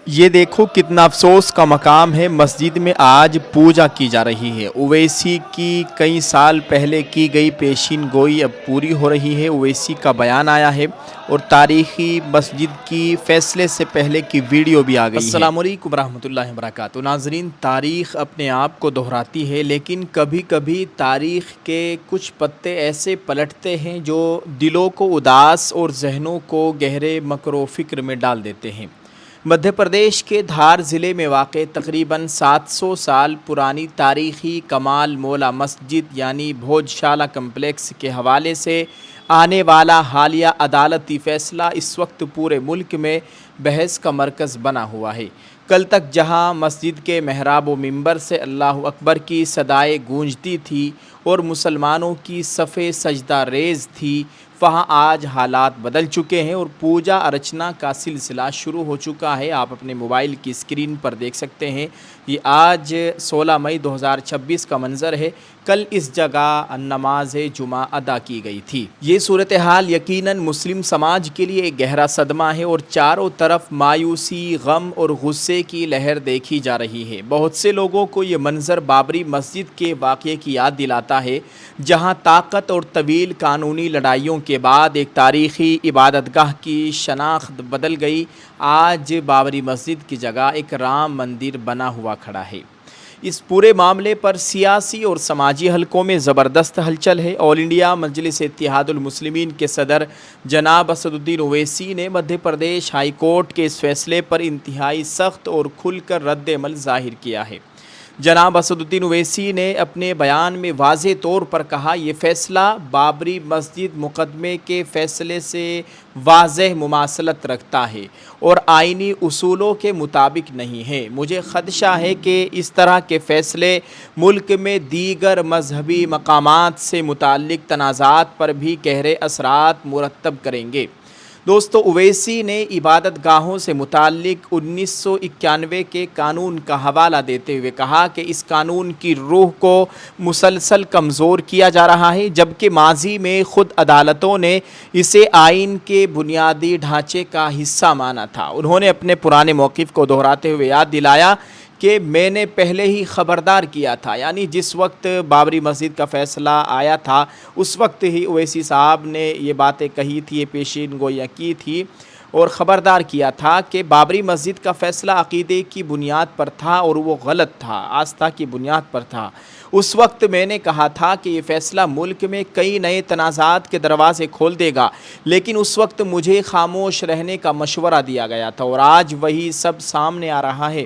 یہ دیکھو کتنا افسوس کا مقام ہے، مسجد میں آج پوجا کی جا رہی ہے۔ اویسی کی کئی سال پہلے کی گئی پیشین گوئی اب پوری ہو رہی ہے۔ اویسی کا بیان آیا ہے اور تاریخی مسجد کی فیصلے سے پہلے کی ویڈیو بھی آ گئی ہے۔ السلام علیکم ورحمۃ اللہ وبرکاتہ۔ ناظرین، تاریخ اپنے آپ کو دہراتی ہے، لیکن کبھی کبھی تاریخ کے کچھ پتے ایسے پلٹتے ہیں جو دلوں کو اداس اور ذہنوں کو گہرے مکر و فکر میں ڈال دیتے ہیں۔ مدھیہ پردیش کے دھار ضلع میں واقع تقریباً 700 سال پرانی تاریخی کمال مولا مسجد یعنی بھوج شالہ کمپلیکس کے حوالے سے آنے والا حالیہ عدالتی فیصلہ اس وقت پورے ملک میں بحث کا مرکز بنا ہوا ہے۔ کل تک جہاں مسجد کے محراب و منبر سے اللہ اکبر کی صدائیں گونجتی تھی اور مسلمانوں کی صفیں سجدہ ریز تھی، وہاں آج حالات بدل چکے ہیں اور پوجا ارچنا کا سلسلہ شروع ہو چکا ہے۔ آپ اپنے موبائل کی اسکرین پر دیکھ سکتے ہیں، یہ آج 16 مئی 2026 کا منظر ہے۔ کل اس جگہ نماز جمعہ ادا کی گئی تھی۔ یہ صورتحال یقیناً مسلم سماج کے لیے ایک گہرا صدمہ ہے اور چاروں طرف مایوسی، غم اور غصے کی لہر دیکھی جا رہی ہے۔ بہت سے لوگوں کو یہ منظر بابری مسجد کے واقعے کی یاد دلاتا ہے، جہاں طاقت اور طویل قانونی لڑائیوں کے بعد ایک تاریخی عبادت گاہ کی شناخت بدل گئی۔ آج بابری مسجد کی جگہ ایک رام مندر بنا ہوا کھڑا ہے۔ اس پورے معاملے پر سیاسی اور سماجی حلقوں میں زبردست ہلچل ہے۔ آل انڈیا مجلس اتحاد المسلمین کے صدر جناب اسد الدین اویسی نے مدھیہ پردیش ہائی کورٹ کے اس فیصلے پر انتہائی سخت اور کھل کر رد عمل ظاہر کیا ہے۔ جناب اسد الدین اویسی نے اپنے بیان میں واضح طور پر کہا، یہ فیصلہ بابری مسجد مقدمے کے فیصلے سے واضح مماثلت رکھتا ہے اور آئینی اصولوں کے مطابق نہیں ہے۔ مجھے خدشہ ہے کہ اس طرح کے فیصلے ملک میں دیگر مذہبی مقامات سے متعلق تنازعات پر بھی گہرے اثرات مرتب کریں گے۔ دوستو، اویسی نے عبادت گاہوں سے متعلق 1991 کے قانون کا حوالہ دیتے ہوئے کہا کہ اس قانون کی روح کو مسلسل کمزور کیا جا رہا ہے، جبکہ ماضی میں خود عدالتوں نے اسے آئین کے بنیادی ڈھانچے کا حصہ مانا تھا۔ انہوں نے اپنے پرانے موقف کو دہراتے ہوئے یاد دلایا کہ میں نے پہلے ہی خبردار کیا تھا، یعنی جس وقت بابری مسجد کا فیصلہ آیا تھا اس وقت ہی اویسی صاحب نے یہ باتیں کہی تھی، یہ پیشین گوئیاں کی تھی اور خبردار کیا تھا کہ بابری مسجد کا فیصلہ عقیدے کی بنیاد پر تھا اور وہ غلط تھا، آستھا کی بنیاد پر تھا۔ اس وقت میں نے کہا تھا کہ یہ فیصلہ ملک میں کئی نئے تنازعات کے دروازے کھول دے گا، لیکن اس وقت مجھے خاموش رہنے کا مشورہ دیا گیا تھا اور آج وہی سب سامنے آ رہا ہے۔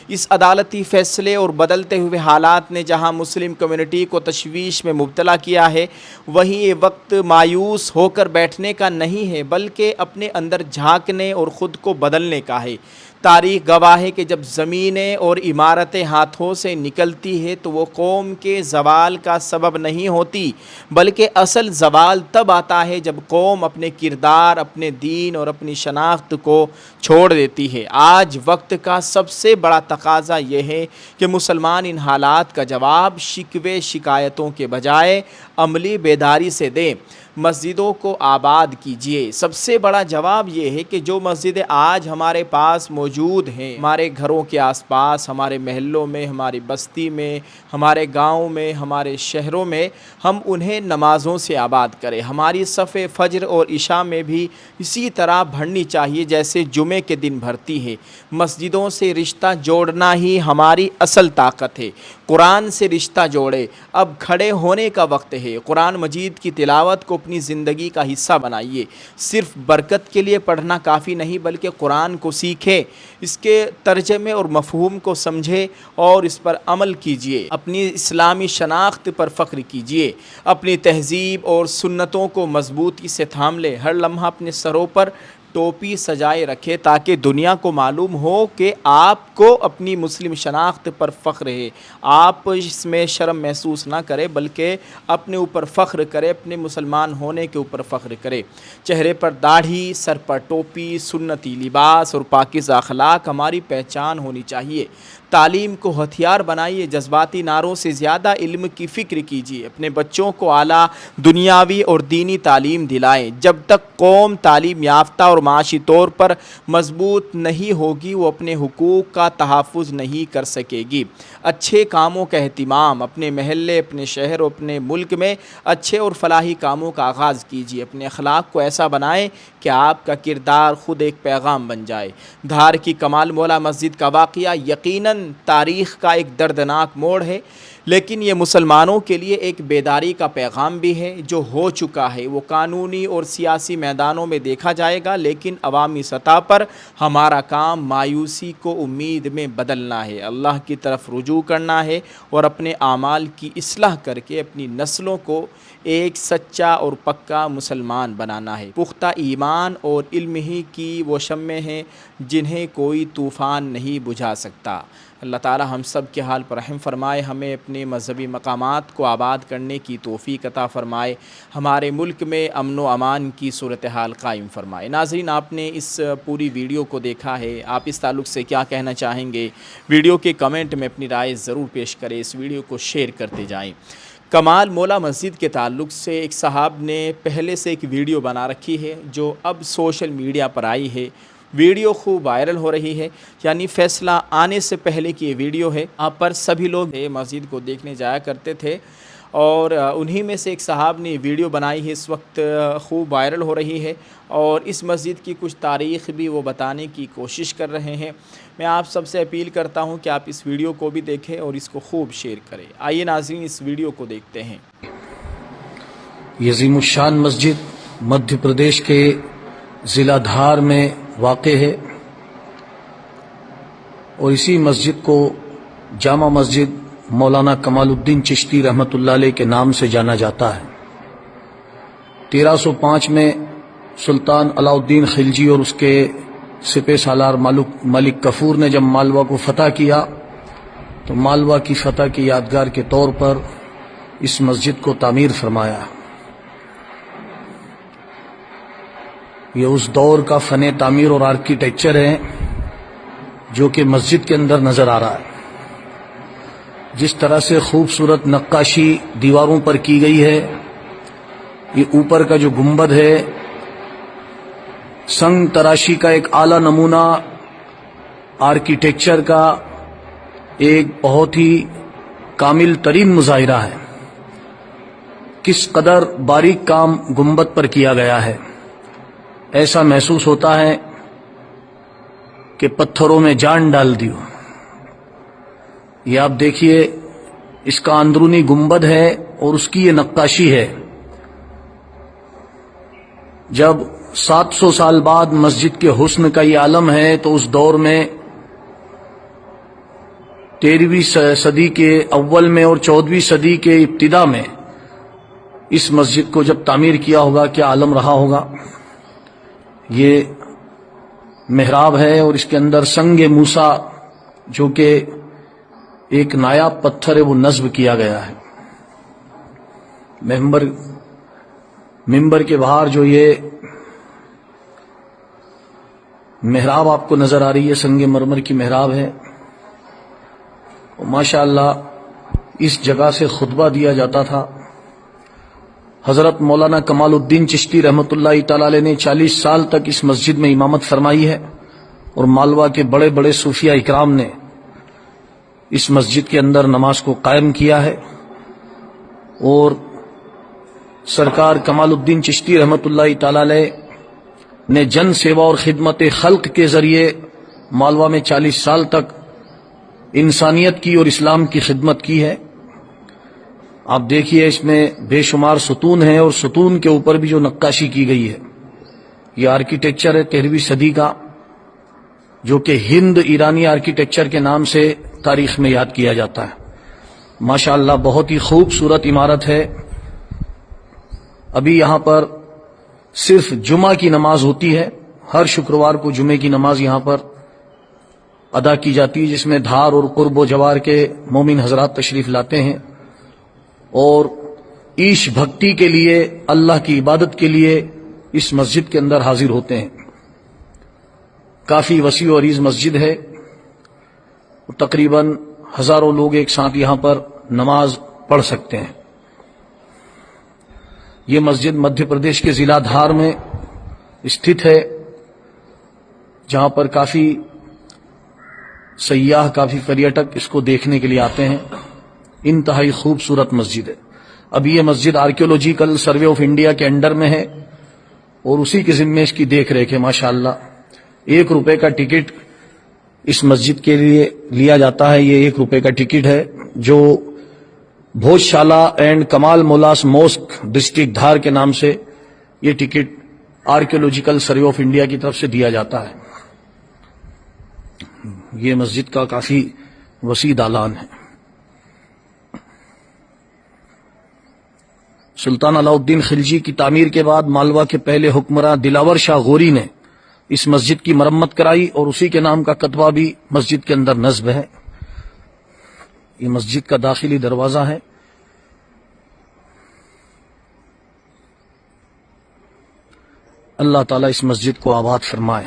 اس عدالتی فیصلے اور بدلتے ہوئے حالات نے جہاں مسلم کمیونٹی کو تشویش میں مبتلا کیا ہے، وہیں یہ وقت مایوس ہو کر بیٹھنے کا نہیں ہے، بلکہ اپنے اندر جھانکنے اور خود کو بدلنے کا ہے۔ تاریخ گواہ ہے کہ جب زمینیں اور عمارتیں ہاتھوں سے نکلتی ہے تو وہ قوم کے زوال کا سبب نہیں ہوتی، بلکہ اصل زوال تب آتا ہے جب قوم اپنے کردار، اپنے دین اور اپنی شناخت کو چھوڑ دیتی ہے۔ آج وقت کا سب سے بڑا تقاضا یہ ہے کہ مسلمان ان حالات کا جواب شکوے شکایتوں کے بجائے عملی بیداری سے دیں۔ مسجدوں کو آباد کیجیے۔ سب سے بڑا جواب یہ ہے کہ جو مسجدیں آج ہمارے پاس موجود ہیں، ہمارے گھروں کے آس پاس، ہمارے محلوں میں، ہماری بستی میں، ہمارے گاؤں میں، ہمارے شہروں میں، ہم انہیں نمازوں سے آباد کریں۔ ہماری صف فجر اور عشاء میں بھی اسی طرح بھرنی چاہیے جیسے جمعے کے دن بھرتی ہے۔ مسجدوں سے رشتہ جوڑنا ہی ہماری اصل طاقت ہے۔ قرآن سے رشتہ جوڑے، اب کھڑے ہونے کا وقت ہے۔ قرآن مجید کی تلاوت کو اپنی زندگی کا حصہ بنائیے۔ صرف برکت کے لیے پڑھنا کافی نہیں، بلکہ قرآن کو سیکھیں، اس کے ترجمے اور مفہوم کو سمجھیں اور اس پر عمل کیجیے۔ اپنی اسلامی شناخت پر فخر کیجیے، اپنی تہذیب اور سنتوں کو مضبوطی سے تھام لیں۔ ہر لمحہ اپنے سروں پر ٹوپی سجائے رکھے تاکہ دنیا کو معلوم ہو کہ آپ کو اپنی مسلم شناخت پر فخر ہے۔ آپ اس میں شرم محسوس نہ کریں، بلکہ اپنے اوپر فخر کریں، اپنے مسلمان ہونے کے اوپر فخر کریں۔ چہرے پر داڑھی، سر پر ٹوپی، سنتی لباس اور پاکیزہ اخلاق ہماری پہچان ہونی چاہیے۔ تعلیم کو ہتھیار بنائیے، جذباتی نعروں سے زیادہ علم کی فکر کیجیے۔ اپنے بچوں کو اعلیٰ دنیاوی اور دینی تعلیم دلائیں۔ جب تک قوم تعلیم یافتہ اور معاشی طور پر مضبوط نہیں ہوگی وہ اپنے حقوق کا تحفظ نہیں کر سکے گی۔ اچھے کاموں کا اہتمام، اپنے محلے، اپنے شہر اور اپنے ملک میں اچھے اور فلاحی کاموں کا آغاز کیجیے۔ اپنے اخلاق کو ایسا بنائیں کہ آپ کا کردار خود ایک پیغام بن جائے۔ دھار کی کمال مولا مسجد کا واقعہ یقیناً تاریخ کا ایک دردناک موڑ ہے، لیکن یہ مسلمانوں کے لیے ایک بیداری کا پیغام بھی ہے۔ جو ہو چکا ہے وہ قانونی اور سیاسی میدانوں میں دیکھا جائے گا، لیکن عوامی سطح پر ہمارا کام مایوسی کو امید میں بدلنا ہے، اللہ کی طرف رجوع کرنا ہے اور اپنے اعمال کی اصلاح کر کے اپنی نسلوں کو ایک سچا اور پکا مسلمان بنانا ہے۔ پختہ ایمان اور علم ہی کی وہ شمع ہیں جنہیں کوئی طوفان نہیں بجھا سکتا۔ اللہ تعالی ہم سب کے حال پر رحم فرمائے، ہمیں اپنے مذہبی مقامات کو آباد کرنے کی توفیق عطا فرمائے، ہمارے ملک میں امن و امان کی صورتحال قائم فرمائے۔ ناظرین، آپ نے اس پوری ویڈیو کو دیکھا ہے، آپ اس تعلق سے کیا کہنا چاہیں گے؟ ویڈیو کے کمنٹ میں اپنی رائے ضرور پیش کریں، اس ویڈیو کو شیئر کرتے جائیں۔ کمال مولا مسجد کے تعلق سے ایک صاحب نے پہلے سے ایک ویڈیو بنا رکھی ہے جو اب سوشل میڈیا پر آئی ہے۔ ویڈیو خوب وائرل ہو رہی ہے، یعنی فیصلہ آنے سے پہلے کی یہ ویڈیو ہے۔ آپ پر سبھی لوگ مسجد کو دیکھنے جایا کرتے تھے اور انہی میں سے ایک صاحب نے ویڈیو بنائی ہے، اس وقت خوب وائرل ہو رہی ہے اور اس مسجد کی کچھ تاریخ بھی وہ بتانے کی کوشش کر رہے ہیں۔ میں آپ سب سے اپیل کرتا ہوں کہ آپ اس ویڈیو کو بھی دیکھیں اور اس کو خوب شیئر کریں۔ آئیے ناظرین اس ویڈیو کو دیکھتے ہیں۔ یہ عظیم الشان مسجد مدھیہ پردیش کے ضلع دھار میں واقع ہے اور اسی مسجد کو جامع مسجد مولانا کمال الدین چشتی رحمۃ اللہ علیہ کے نام سے جانا جاتا ہے۔ 1305 میں سلطان علاء الدین خلجی اور اس کے سپہ سالار ملک کفور نے جب مالوا کو فتح کیا تو مالوا کی فتح کی یادگار کے طور پر اس مسجد کو تعمیر فرمایا۔ یہ اس دور کا فن تعمیر اور آرکیٹیکچر ہے جو کہ مسجد کے اندر نظر آ رہا ہے۔ جس طرح سے خوبصورت نقاشی دیواروں پر کی گئی ہے، یہ اوپر کا جو گنبد ہے سنگ تراشی کا ایک اعلیٰ نمونہ، آرکیٹیکچر کا ایک بہت ہی کامل ترین مظاہرہ ہے۔ کس قدر باریک کام گنبد پر کیا گیا ہے، ایسا محسوس ہوتا ہے کہ پتھروں میں جان ڈال دی ہو۔ یہ آپ دیکھیے، اس کا اندرونی گنبد ہے اور اس کی یہ نقاشی ہے۔ جب 700 سال بعد مسجد کے حسن کا یہ عالم ہے تو اس دور میں 13ویں صدی کے اول میں اور 14ویں صدی کے ابتدا میں اس مسجد کو جب تعمیر کیا ہوگا کیا عالم رہا ہوگا۔ یہ محراب ہے اور اس کے اندر سنگ موسیٰ جو کہ ایک نایاب پتھر ہے وہ نصب کیا گیا ہے۔ ممبر کے باہر جو یہ محراب آپ کو نظر آ رہی ہے، سنگ مرمر کی محراب ہے۔ ماشاءاللہ اس جگہ سے خطبہ دیا جاتا تھا۔ حضرت مولانا کمال الدین چشتی رحمۃ اللہ تعالی علیہ نے 40 سال تک اس مسجد میں امامت فرمائی ہے اور مالوا کے بڑے بڑے صوفیاء اکرام نے اس مسجد کے اندر نماز کو قائم کیا ہے، اور سرکار کمال الدین چشتی رحمۃ اللہ تعالی علیہ نے جن سیوا اور خدمت خلق کے ذریعے مالوا میں 40 سال تک انسانیت کی اور اسلام کی خدمت کی ہے۔ آپ دیکھیے اس میں بے شمار ستون ہیں اور ستون کے اوپر بھی جو نقاشی کی گئی ہے، یہ آرکیٹیکچر ہے 13ویں صدی کا، جو کہ ہند ایرانی آرکیٹیکچر کے نام سے تاریخ میں یاد کیا جاتا ہے۔ ماشاءاللہ بہت ہی خوبصورت عمارت ہے۔ ابھی یہاں پر صرف جمعہ کی نماز ہوتی ہے، ہر شکروار کو جمعے کی نماز یہاں پر ادا کی جاتی ہے، جس میں دھار اور قرب و جوار کے مومن حضرات تشریف لاتے ہیں اور ایش بھکتی کے لیے، اللہ کی عبادت کے لیے اس مسجد کے اندر حاضر ہوتے ہیں۔ کافی وسیع و عریض مسجد ہے، تقریباً ہزاروں لوگ ایک ساتھ یہاں پر نماز پڑھ سکتے ہیں۔ یہ مسجد مدھیہ پردیش کے ضلع دھار میں استھت ہے جہاں پر کافی سیاح، کافی پریٹک اس کو دیکھنے کے لیے آتے ہیں. انتہائی خوبصورت مسجد ہے. اب یہ مسجد آرکیولوجیکل سروے آف انڈیا کے انڈر میں ہے اور اسی کے ذمے اس کی دیکھ ریکھ ہے. ماشاءاللہ 1 روپے کا ٹکٹ اس مسجد کے لیے لیا جاتا ہے. یہ 1 روپے کا ٹکٹ ہے جو بھوج Shehla and Kamal مولاس mosque district دھار کے نام سے یہ ticket archaeological survey of India کی طرف سے دیا جاتا ہے. یہ مسجد کا کافی وسیع دالان ہے. سلطان علاء الدین خلجی کی تعمیر کے بعد مالوا کے پہلے حکمراں دلاور شاہ غوری نے اس مسجد کی مرمت کرائی اور اسی کے نام کا کتبہ بھی مسجد کے اندر نصب ہے. یہ مسجد کا داخلی دروازہ ہے. اللہ تعالیٰ اس مسجد کو آباد فرمائے.